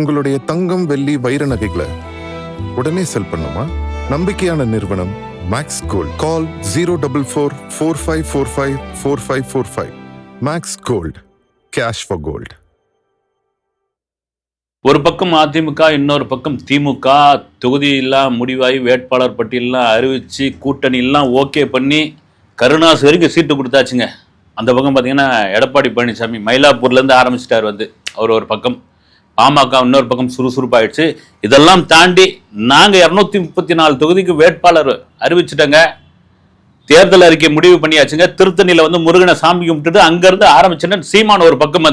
உங்களுடைய தங்கம், வெள்ளி, வைர நகைகளை உடனே செல் பண்ணுமா? நம்பிக்கையான நிறுவனம் Max Gold. Call 04445454545. Max Gold, cash for gold. ஒரு பக்கம் அதிமுக, இன்னொரு பக்கம் திமுக தொகுதியெல்லாம் முடிவாகி வேட்பாளர் பட்டியலாம் அறிவிச்சு கூட்டணியெல்லாம் ஓகே பண்ணி கருணாஸ் வரைக்கும் சீட்டு கொடுத்தாச்சுங்க. அந்த பக்கம் பார்த்தீங்கன்னா எடப்பாடி பழனிசாமி மயிலாப்பூர்லேருந்து ஆரம்பிச்சிட்டார். அவர் ஒரு பக்கம், பாமக இன்னொரு பக்கம் சுறுசுறுப்பாயிடுச்சு. இதெல்லாம் தாண்டி நாங்கள் 234 தொகுதிக்கு வேட்பாளர் அறிவிச்சிட்டோங்க. தேர்தல் அறிக்கை முடிவு பண்ணியாச்சுங்க. திருத்தணியில் முருகனை சாமி கும்பிட்டுட்டு அங்கேருந்து ஆரம்பிச்சுட்டு சீமான் ஒரு பக்கம்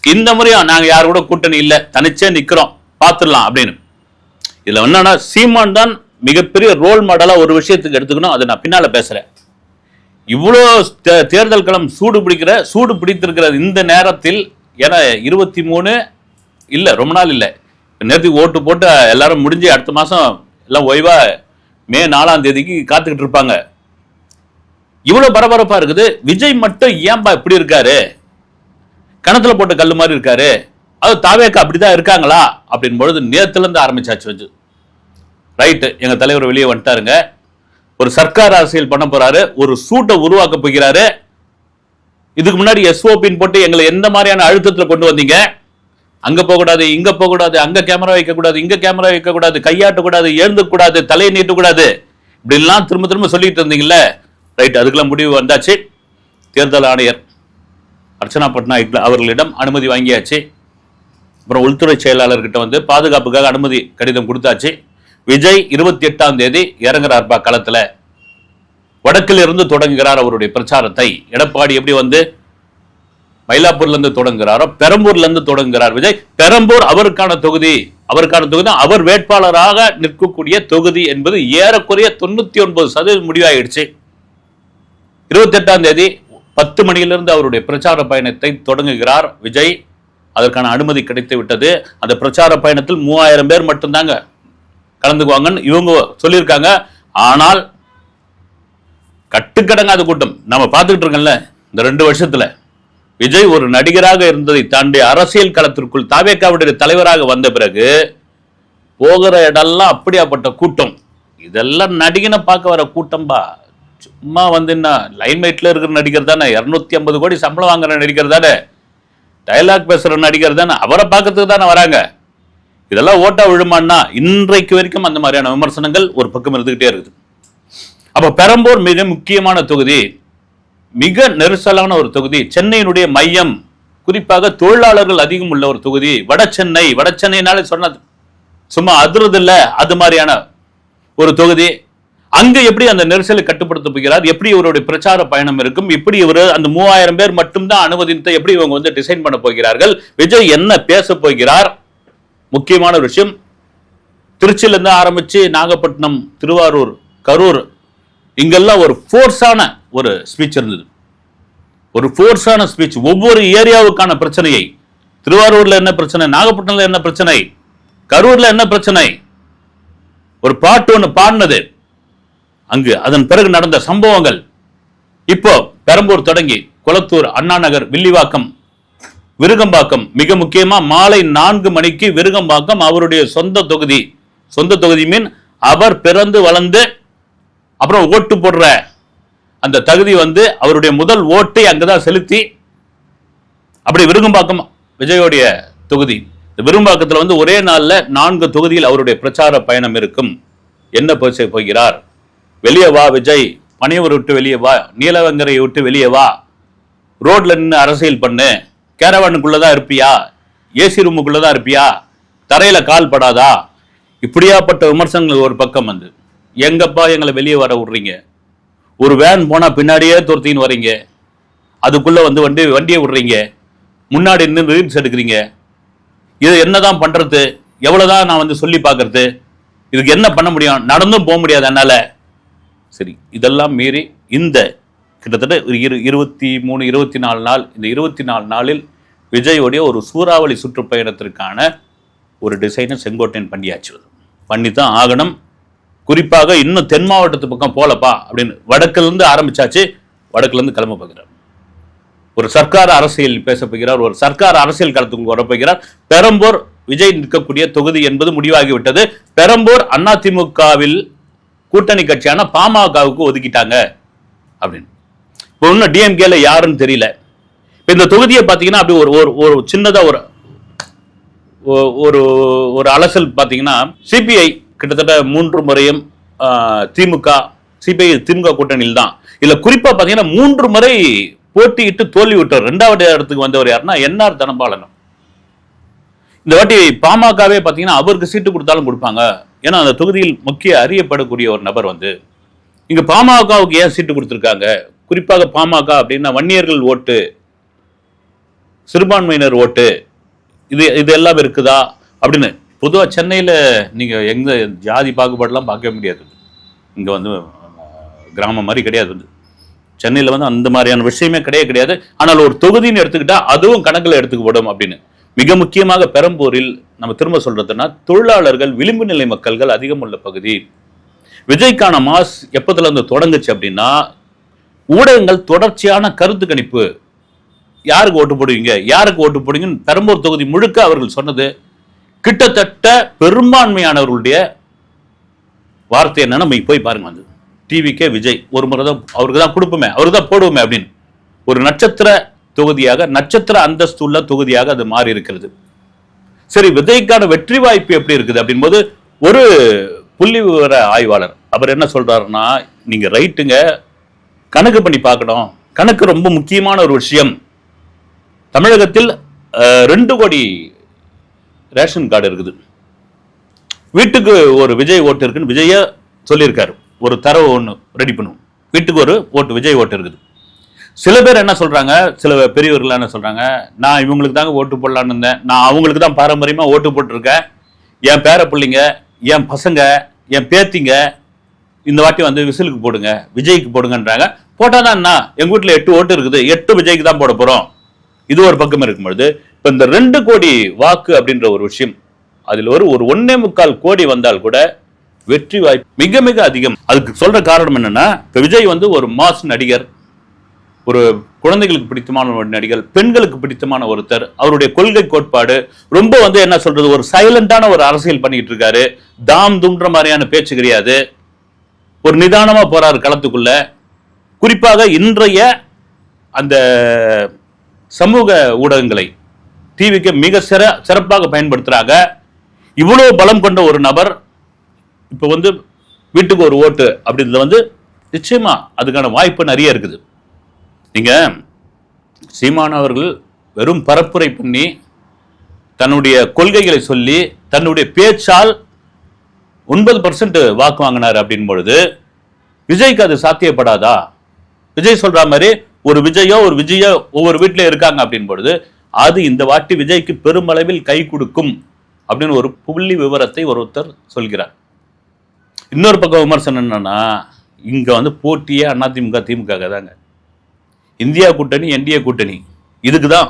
இந்த முறையும் நாங்கள் யாரு கூட கூட்டணி இல்லை, தனிச்சே நிற்கிறோம், பார்த்துடலாம் அப்படின்னு. இதில் என்னன்னா சீமான் தான் மிகப்பெரிய ரோல் மாடலாக ஒரு விஷயத்துக்கு எடுத்துக்கணும். அதை நான் பின்னால் பேசுகிறேன். இவ்வளோ தேர்தல் களம் சூடு பிடித்திருக்கிற இந்த நேரத்தில், ஏன்னா 23 இல்லை, ரொம்ப நாள் இல்லை, நேரத்துக்கு ஓட்டு போட்டு எல்லாரும் முடிஞ்சு அடுத்த மாதம் எல்லாம் ஓய்வா மே 4ஆம் தேதிக்கு காத்துக்கிட்டு இருப்பாங்க. இவ்வளோ பரபரப்பாக இருக்குது. விஜய் மட்டும் ஏன்பா இப்படி இருக்காரு, கணத்துல போட்ட கல் மாதிரி இருக்காரு, அது தாவேக்கா அப்படிதான் இருக்காங்களா அப்படின் பொழுது நேரத்துலேருந்து ஆரம்பிச்சாச்சு. ரைட்டு, எங்கள் தலைவர் வெளியே வந்துட்டாருங்க. ஒரு சர்க்கார் அரசியல் பண்ண போறாரு, ஒரு சூட்டை உருவாக்க போகிறாரு. இதுக்கு முன்னாடி எஸ்ஓபின்னு போட்டு எங்களை எந்த மாதிரியான அழுத்தத்தில் கொண்டு வந்தீங்க? அங்க போகக்கூடாது, இங்க போகக்கூடாது, அங்க கேமரா வைக்கக்கூடாது, இங்க கேமரா வைக்கக்கூடாது, கையாட்டக்கூடாது, எழுந்துக்கூடாது, தலையை நீட்டக்கூடாது, இப்படிலாம் திரும்ப திரும்ப சொல்லிட்டு இருந்தீங்கல்ல. ரைட், அதுக்கெல்லாம் முடிவு வந்தாச்சு. தேர்தல் ஆணையர் அர்ச்சனா பட்நாயக் அவர்களிடம் அனுமதி வாங்கியாச்சு. அப்புறம் உள்துறை செயலாளர்கிட்ட பாதுகாப்புக்காக அனுமதி கடிதம் கொடுத்தாச்சு. விஜய் 28ஆம் தேதி இறங்குறார்பா களத்துல. வடக்கில் இருந்து தொடங்குகிறார் அவருடைய பிரச்சாரத்தை. எடப்பாடி எப்படி மயிலாப்பூர்ல இருந்து தொடங்குகிறாரோ பெரம்பூர்ல இருந்து தொடங்குகிறார் விஜய். பெரம்பூர் அவருக்கான தொகுதி, அவர் வேட்பாளராக நிற்கக்கூடிய தொகுதி என்பது ஏறக்குறைய 99% முடிவாயிடுச்சு. 28ஆம் தேதி 10 மணியிலிருந்து அவருடைய பிரச்சார பயணத்தை தொடங்குகிறார் விஜய். அதற்கான அனுமதி கிடைத்து விட்டது. அந்த பிரச்சார பயணத்தில் 3000 பேர் மட்டும்தாங்க கலந்துக்குவாங்கன்னு இவங்க சொல்லியிருக்காங்க. ஆனால் கட்டுக்கடங்காத கூட்டம் நம்ம பார்த்துக்கிட்டு இருக்கோம்ல. இந்த 2 வருஷத்துல விஜய் ஒரு நடிகராக இருந்ததை தாண்டி அரசியல் களத்திற்குள் தாவேக்காவுடைய தலைவராக வந்த பிறகு போகிற இடம்லாம் அப்படியாப்பட்ட கூட்டம். இதெல்லாம் நடிகனை பார்க்க வர கூட்டம்பா. சும்மா லைன்லைட்ல இருக்கிற நடிகர் தானே, 250 கோடி சம்பளம் வாங்குற நடிகர் தானே, டயலாக் பேசுற நடிகர் தானே, அவரை பார்க்கறதுக்கு தானே வராங்க. இதெல்லாம் ஓட்டா விழுமான்னா இன்றைக்கு வரைக்கும் அந்த மாதிரியான விமர்சனங்கள் ஒரு பக்கம் இருந்துகிட்டே இருக்குது. அப்ப பெரம்பூர் மிக முக்கியமான தொகுதி, மிக நெரிசலான ஒரு தொகுதி, சென்னையினுடைய மையம், குறிப்பாக தொழிலாளர்கள் அதிகம் உள்ள ஒரு தொகுதி. வடசென்னைனாலே சொன்னது சும்மா அதிர்றது இல்ல, அது மாதிரியான ஒரு தொகுதி. அங்க எப்படி அந்த நெரிசலை கட்டுப்படுத்த போகிறார், எப்படி இவருடைய பிரச்சார பயணம் இருக்கும், எப்படி இவர் அந்த 3000 பேர் மட்டும்தான் அனுமதித்த எப்படி இவங்க டிசைன் பண்ண போகிறார்கள், விஜய் என்ன பேச போகிறார். முக்கியமான ஒரு விஷயம், திருச்சியில இருந்து ஆரம்பிச்சு நாகப்பட்டினம், திருவாரூர், கரூர், இங்கெல்லாம் ஒரு ஃபோர்ஸான ஒரு ஸ்பீச் இருந்தது. ஒரு ஃபோர்ஸான ஸ்பீச், ஒவ்வொரு ஏரியாவுக்கான பிரச்சனையை, திருவாரூர்ல என்ன பிரச்சனை, நாகப்பட்டினம்ல என்ன பிரச்சனை, கரூர்ல என்ன பிரச்சனை, ஒரு பாட்டு ஒன்று பாடினது அங்கு. அதன் பிறகு நடந்த சம்பவங்கள். இப்போ பெரம்பூர் தொடங்கி குளத்தூர், அண்ணா நகர், வில்லிவாக்கம், விருகம்பாக்கம், மிக முக்கியமா மாலை 4 மணிக்கு விருகம்பாக்கம் அவருடைய சொந்த தொகுதி மீன் அவர் பிறந்து வளர்ந்து அப்புறம் ஓட்டு போடுற அந்த தகுதி அவருடைய முதல் ஓட்டை அங்கதான் செலுத்தி, அப்படி விருகம்பாக்கம் விஜயோடைய தொகுதி. விருகம்பாக்கத்தில் ஒரே நாள்ல 4 தொகுதியில் அவருடைய பிரச்சார பயணம் இருக்கும். என்ன பேச போகிறார், வெளியே வா விஜய், பனையூர் விட்டு வெளியே வா, நீலவங்கரையை விட்டு வெளியே வா, ரோட்ல நின்று அரசியல் பண்ணு, கேரவானுக்குள்ளதான் இருப்பியா, ஏசி ரூமுக்குள்ளதான் இருப்பியா, தரையில கால் படாதா, இப்படியாப்பட்ட விமர்சனங்கள் ஒரு பக்கம் எங்கப்பா எங்களை வெளியே வர விடுறீங்க, ஒரு வேன் போனா பின்னாடியே துரத்தின்னு வரீங்க, அதுக்குள்ள வண்டியை விடுறீங்க, முன்னாடி நின்று ரீல்ஸ் எடுக்கிறீங்க, இது என்னதான் பண்றது, எவ்வளவுதான் நான் சொல்லி பார்க்கறது, இதுக்கு என்ன பண்ண முடியும், நடந்தும் போக முடியாது என்னால. சரி, இதெல்லாம் மீறி இந்த கிட்டத்தட்ட 23-24 நாள், இந்த 24 நாளில் விஜயோடைய ஒரு சூறாவளி சுற்றுப்பயணத்திற்கான ஒரு டிசைனை செங்கோட்டையன் பண்ணித்தான் ஆகணும். குறிப்பாக இன்னும் தென் மாவட்டத்து பக்கம் போலப்பா அப்படின்னு வடக்குல இருந்து ஆரம்பிச்சாச்சு. வடக்குல இருந்து கிளம்ப போகிறார், ஒரு சர்க்கார் அரசியல் பேச போகிறார், ஒரு சர்க்கார் அரசியல் களத்துக்கு வரப்போகிறார். பெரம்பூர் விஜய் நிற்கக்கூடிய தொகுதி என்பது முடிவாகிவிட்டது. பெரம்பூர் அதிமுகவில் கூட்டணி கட்சியான பாமகவுக்கு ஒதுக்கிட்டாங்க அப்படின்னு. இன்னும் டிஎம்கேல யாருன்னு தெரியல. இந்த தொகுதியை பார்த்தீங்கன்னா அப்படி ஒரு சின்னதா ஒரு அலசல் பார்த்தீங்கன்னா, சிபிஐ கிட்டத்தட்ட 3 முறையும் திமுக கூட்டணியில் தான். இதுல குறிப்பா பார்த்தீங்கன்னா 3 முறை போட்டியிட்டு தோல்வி விட்டார். 2வது இடத்துக்கு வந்தவர் யாருன்னா என்ஆர் தனபாலன். இந்த வாட்டி பாமகவே பார்த்தீங்கன்னா அவருக்கு சீட்டு கொடுத்தாலும் கொடுப்பாங்க. ஏன்னா அந்த தொகுதியில் முக்கிய அறியப்படக்கூடிய ஒரு நபர் இங்க பாமகவுக்கு ஏன் சீட்டு கொடுத்துருக்காங்க? குறிப்பாக பாமக அப்படின்னா வன்னியர்கள் ஓட்டு, சிறுபான்மையினர் ஓட்டு, இது இருக்குதா அப்படின்னு. பொதுவாக சென்னையில் நீங்கள் எங்க ஜாதி பாகுபாடுலாம் பார்க்க முடியாது. இங்கே கிராமம் மாதிரி கிடையாது. சென்னையில் அந்த மாதிரியான விஷயமே கிடையாது. ஆனால் ஒரு தொகுதின்னு எடுத்துக்கிட்டா அதுவும் கணக்கில் எடுத்துக்கப்படும் அப்படின்னு. மிக முக்கியமாக பெரம்பூரில் நம்ம திரும்ப சொல்றதுன்னா தொழிலாளர்கள், விளிம்பு நிலை மக்கள்கள் அதிகம் உள்ள பகுதி. விஜய்க்கான மாஸ் எப்பத்துல இருந்து தொடங்குச்சு அப்படின்னா, ஊடகங்கள் தொடர்ச்சியான கருத்து கணிப்பு, யாருக்கு ஓட்டு போடுவீங்கன்னு பெரம்பூர் தொகுதி முழுக்க அவர்கள் சொன்னது. கிட்டத்தட்ட பெரும்பான்மையானவர்களுடைய வார்த்தை என்னன்னா, நம்ம போய் பாருங்க, டிவிக்கே விஜய் ஒரு முறை தான் அவருக்கு தான் கொடுப்போமே, அவருக்கு தான் போடுவோமே அப்படின்னு. ஒரு நட்சத்திர தொகுதியாக, நட்சத்திர அந்தஸ்து உள்ள தொகுதியாக அது மாறி இருக்கிறது. சரி, விஜய்க்கான வெற்றி வாய்ப்பு எப்படி இருக்குது அப்படின் போது ஒரு புள்ளி விவர ஆய்வாளர் அவர் என்ன சொல்றாருன்னா, நீங்க ரைட்டுங்க, கணக்கு பண்ணி பார்க்கணும். கணக்கு ரொம்ப முக்கியமான ஒரு விஷயம். தமிழகத்தில் 2 கோடி ரேஷன் கார்டு இருக்குது. வீட்டுக்கு ஒரு விஜய் ஓட்டு இருக்குன்னு விஜய சொல்லியிருக்காரு. ஒரு தரவு ஒன்று ரெடி பண்ணும், வீட்டுக்கு ஒரு ஓட்டு விஜய் ஓட்டு இருக்குது. சில பேர் என்ன சொல்றாங்க, சில பெரியவர்கள் என்ன சொல்றாங்க, நான் இவங்களுக்கு தாங்க ஓட்டு போடலான்னு இருந்தேன், நான் அவங்களுக்கு தான் பாரம்பரியமா ஓட்டு போட்டிருக்கேன், என் பேர பிள்ளைங்க, என் பசங்க, என் பேத்திங்க இந்த வாட்டி விசிலுக்கு போடுங்க, விஜய்க்கு போடுங்கன்றாங்க. போட்டாதான் என்ன, எங்க வீட்டுல 8 ஓட்டு இருக்குது, 8 விஜய்க்கு தான் போட போறோம். இது ஒரு பக்கம் இருக்கும் பொழுது, இப்ப இந்த 2 கோடி வாக்கு அப்படின்ற ஒரு விஷயம், அதில் ஒரு 1.25 கோடி வந்தால் கூட வெற்றி வாய்ப்பு மிக மிக அதிகம். அதுக்கு சொல்ற காரணம் என்னன்னா, இப்ப விஜய் ஒரு மாஸ் நடிகர், ஒரு குழந்தைகளுக்கு பிடித்தமான ஒரு நடிகர், பெண்களுக்கு பிடித்தமான ஒருத்தர், அவருடைய கொள்கை கோட்பாடு ரொம்ப என்ன சொல்றது, ஒரு சைலண்டான ஒரு அரசியல் பண்ணிட்டு இருக்காரு. தாம் துன்ற மாதிரியான பேச்சு கிடையாது. ஒரு நிதானமா போறாரு களத்துக்குள்ள. குறிப்பாக இன்றைய அந்த சமூக ஊடகங்களை டிவிக்கு மிக சிறப்பாக பயன்படுத்துறாங்க. இவ்வளவு பலம் கொண்ட ஒரு நபர் இப்ப வீட்டுக்கு ஒரு ஓட்டு அப்படின்றது நிச்சயமா அதுக்கான வாய்ப்பு நிறைய இருக்குது. நீங்க சீமான் அவர்கள் வெறும் பரப்புரை பண்ணி தன்னுடைய கொள்கைகளை சொல்லி தன்னுடைய பேச்சால் 9% வாக்கு வாங்கினார் அப்படின் பொழுது விஜய்க்கு அது சாத்தியப்படாதா? விஜய் சொல்ற மாதிரி ஒரு விஜயோ ஒவ்வொரு வீட்டிலே இருக்காங்க அப்படின் பொழுது அது இந்த வாட்டி விஜய்க்கு பெருமளவில் கை கொடுக்கும் அப்படின்னு ஒரு புள்ளி விவரத்தை ஒருத்தர் சொல்கிறார். இன்னொரு பக்கம் விமர்சனம் என்னன்னா, இங்க போட்டியே அதிமுக திமுக தாங்க. இந்தியா கூட்டணி, என்டிஏ கூட்டணி, இதுக்குதான்.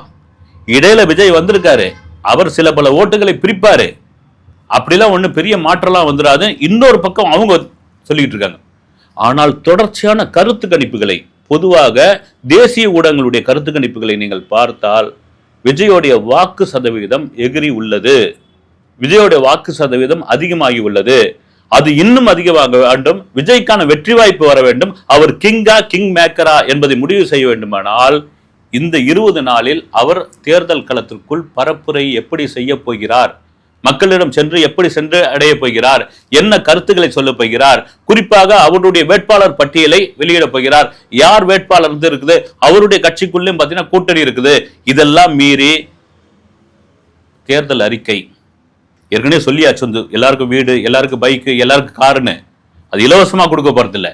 இடையில விஜய் வந்திருக்காரு, அவர் சில பல ஓட்டுகளை பிரிப்பாரு, அப்படிலாம் ஒண்ணு பெரிய மாற்றம்லாம் வந்துடாது. இன்னொரு பக்கம் அவங்க சொல்லிட்டு இருக்காங்க. ஆனால் தொடர்ச்சியான கருத்து கணிப்புகளை, பொதுவாக தேசிய ஊடகங்களுடைய கருத்து கணிப்புகளை நீங்கள் பார்த்தால் விஜயோடைய வாக்கு சதவீதம் எகிரி உள்ளது, விஜயோடைய வாக்கு சதவீதம் அதிகமாகி உள்ளது. அது இன்னும் அதிகமாக வேண்டும். விஜய்க்கான வெற்றி வாய்ப்பு வர வேண்டும். அவர் கிங் மேக்கரா என்பதை முடிவு செய்ய வேண்டுமானால் இந்த 20 நாளில் அவர் தேர்தல் களத்திற்குள் பரப்புரை எப்படி செய்ய போகிறார், மக்களிடம் எப்படி சென்று அடைய போகிறார், என்ன கருத்துக்களை சொல்ல போகிறார், குறிப்பாக அவருடைய வேட்பாளர் பட்டியலை வெளியிட போகிறார், யார் வேட்பாளர் இருக்குது, அவருடைய கட்சிக்குள்ளே பார்த்தீங்கன்னா கூட்டணி இருக்குது. இதெல்லாம் மீறி தேர்தல் அறிக்கை ஏற்கனவே சொல்லியாச்சு, எல்லாருக்கும் வீடு, எல்லாருக்கும் பைக்கு, எல்லாருக்கும் காருன்னு. அது இலவசமா கொடுக்க போறதில்ல.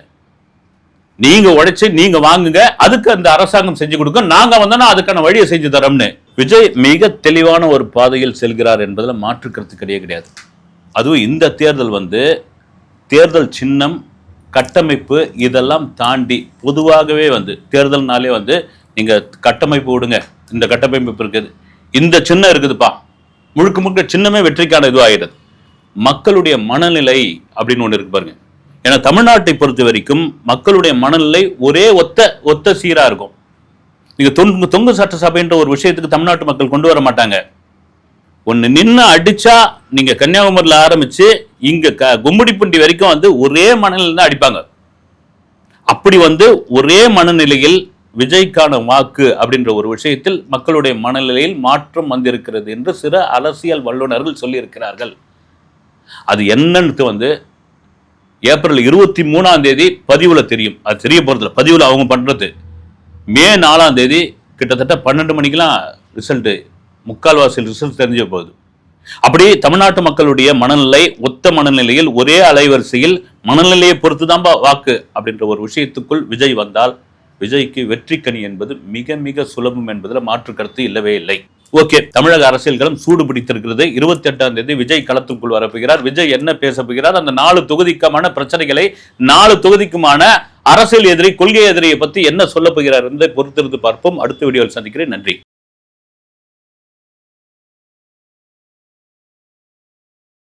நீங்க உழைச்சு நீங்க வாங்குங்க, அதுக்கு அந்த அரசாங்கம் செஞ்சு கொடுக்க, நாங்க வந்தோம்னா அதுக்கான வழியை செஞ்சு தரோம்னு விஜய் மிக தெளிவான ஒரு பாதையில் செல்கிறார் என்பதில் மாற்று கருத்து கிடையாது. அதுவும் இந்த தேர்தல் தேர்தல் சின்னம், கட்டமைப்பு இதெல்லாம் தாண்டி பொதுவாகவே தேர்தல்னாலே நீங்க கட்டமைப்பு விடுங்க, இந்த கட்டமைப்பு இருக்குது, இந்த சின்னம் இருக்குதுப்பா, முழுக்க சின்னமே வெற்றிக்கான இது ஆகிறது. மக்களுடைய மனநிலை அப்படின்னு ஒன்று இருக்கு பாருங்க. ஏன்னா தமிழ்நாட்டை பொறுத்த வரைக்கும் மக்களுடைய மனநிலை ஒரே ஒத்த சீரா இருக்கும். நீங்க தொங்கு சட்டசபைன்ற ஒரு விஷயத்துக்கு தமிழ்நாட்டு மக்கள் கொண்டு வர மாட்டாங்க. ஒன்னு நின்று அடிச்சா நீங்க கன்னியாகுமரியில ஆரம்பிச்சு இங்க கும்மிடிப்பூண்டி வரைக்கும் வந்து ஒரே மனநிலையில் தான் அடிப்பாங்க. அப்படி வந்து ஒரே மனநிலையில் விஜய்க்கான வாக்கு அப்படின்ற ஒரு விஷயத்தில் மக்களுடைய மனநிலையில் மாற்றம் வந்திருக்கிறது என்று சில அரசியல் வல்லுநர்கள் சொல்லியிருக்கிறார்கள். அது என்னன்னு வந்து ஏப்ரல் 23 பதிவுல தெரியும். அது தெரிய போறதில்ல, பதிவுல அவங்க பண்றது. மே 4 கிட்டத்தட்ட 12 மணிக்கெல்லாம் ரிசல்ட், முக்கால்வாசி ரிசல்ட் தெரிஞ்ச போகுது. அப்படி தமிழ்நாட்டு மக்களுடைய மனநிலை ஒத்த மனநிலையில் ஒரே அலைவரிசையில் மனநிலையை பொறுத்துதான் வாக்கு அப்படின்ற ஒரு விஷயத்துக்குள் விஜய் வந்தால் விஜய்க்கு வெற்றிக்கணி என்பது மிக மிக சுலபம் என்பதில் மாற்று கருத்து இல்லவே இல்லை. ஓகே, தமிழக அரசியல் களம் சூடு பிடித்திருக்கிறது. 28 விஜய் களத்துக்குள் வரப்போகிறார். விஜய் என்ன பேச போகிறார், அந்த 4 தொகுதிக்குமான பிரச்சனைகளை, 4 தொகுதிக்குமான அரசியல் எதிரி, கொள்கை எதிரியை பத்தி என்ன சொல்ல போகிறார் என்பதை பொறுத்திருந்து பார்ப்போம். அடுத்த வீடியோவில் சந்திக்கிறேன். நன்றி.